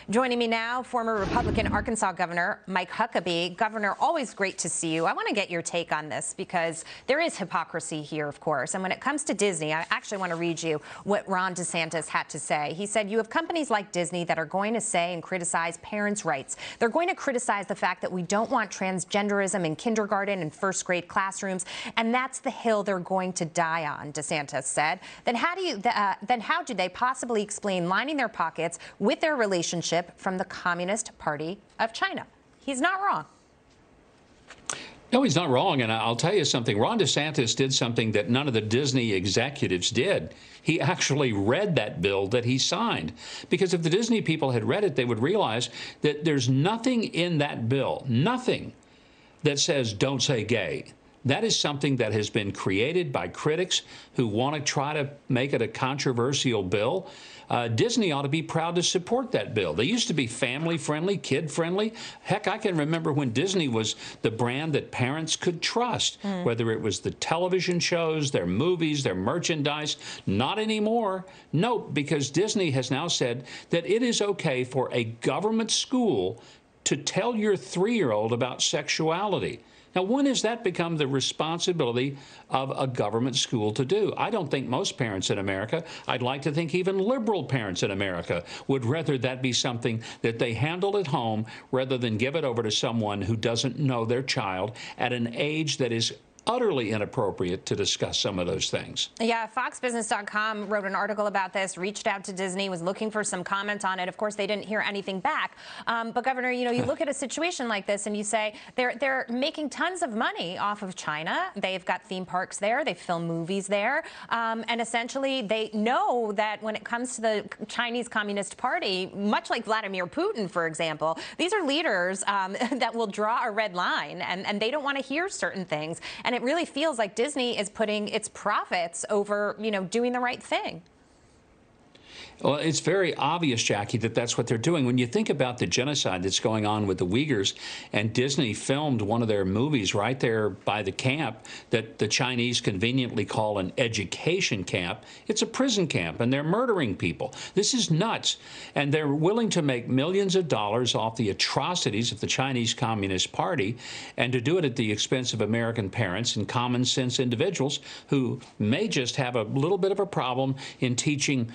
Joining me now, former Republican Arkansas Governor Mike Huckabee. Governor, always great to see you. I want to get your take on this because there is hypocrisy here, of course. And when it comes to Disney, I actually want to read you what Ron DeSantis had to say. He said, you have companies like Disney that are going to say and criticize parents' rights. They're going to criticize the fact that we don't want transgenderism in kindergarten and first grade classrooms. And that's the hill they're going to die on, DeSantis said. Then how do they possibly explain lining their pockets with their relationship from the Communist Party of China? He's not wrong. No, he's not wrong. And I'll tell you something. Ron DeSantis did something that none of the Disney executives did. He actually read that bill that he signed. Because if the Disney people had read it, they would realize that there's nothing in that bill, nothing that says don't say gay. That is something that has been created by critics who want to try to make it a controversial bill. Disney ought to be proud to support that bill. They used to be family-friendly, kid-friendly. Heck, I can remember when Disney was the brand that parents could trust, whether it was the television shows, their movies, their merchandise. Not anymore. No, because Disney has now said that it is okay for a government school to tell your 3-year-old about sexuality. Now, when has that become the responsibility of a government school to do? I don't think most parents in America, I'd like to think even liberal parents in America, would rather that be something that they handle at home rather than give it over to someone who doesn't know their child at an age that is utterly inappropriate to discuss some of those things. Yeah, FoxBusiness.com wrote an article about this, reached out to Disney, was looking for some comment on it. Of course, they didn't hear anything back. But Governor, you know, you look at a situation like this and you say they're making tons of money off of China. They've got theme parks there. They film movies there. And essentially, they know that when it comes to the Chinese Communist Party, much like Vladimir Putin, for example, these are leaders that will draw a red line, and they don't want to hear certain things. And it really feels like Disney is putting its profits over, you know, doing the right thing. Well, it's very obvious, Jackie, that that's what they're doing. When you think about the genocide that's going on with the Uyghurs, and Disney filmed one of their movies right there by the camp that the Chinese conveniently call an education camp, it's a prison camp, and they're murdering people. This is nuts. And they're willing to make millions of dollars off the atrocities of the Chinese Communist Party, and to do it at the expense of American parents and common sense individuals who may just have a little bit of a problem in teaching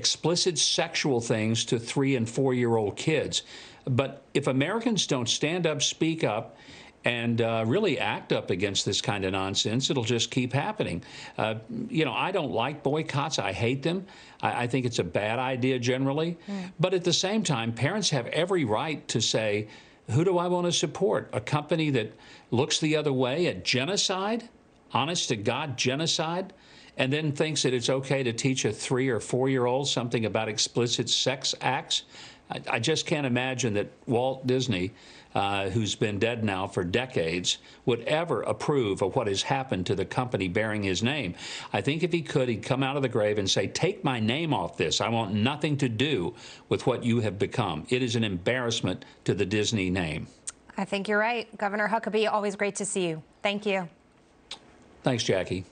explicit sexual things to 3- and 4-year-old kids. But if Americans don't stand up, speak up, and really act up against this kind of nonsense, it'll just keep happening. You know, I don't like boycotts. I hate them. I think it's a bad idea generally. But at the same time, parents have every right to say, who do I want to support? A company that looks the other way at genocide? Honest to God, genocide? And then thinks that it's okay to teach a 3- or 4-year-old something about explicit sex acts? I just can't imagine that Walt Disney, who's been dead now for decades, would ever approve of what has happened to the company bearing his name. I think if he could, he'd come out of the grave and say, take my name off this. I want nothing to do with what you have become. It is an embarrassment to the Disney name. I think you're right. Governor Huckabee, always great to see you. Thank you. Thanks, Jackie.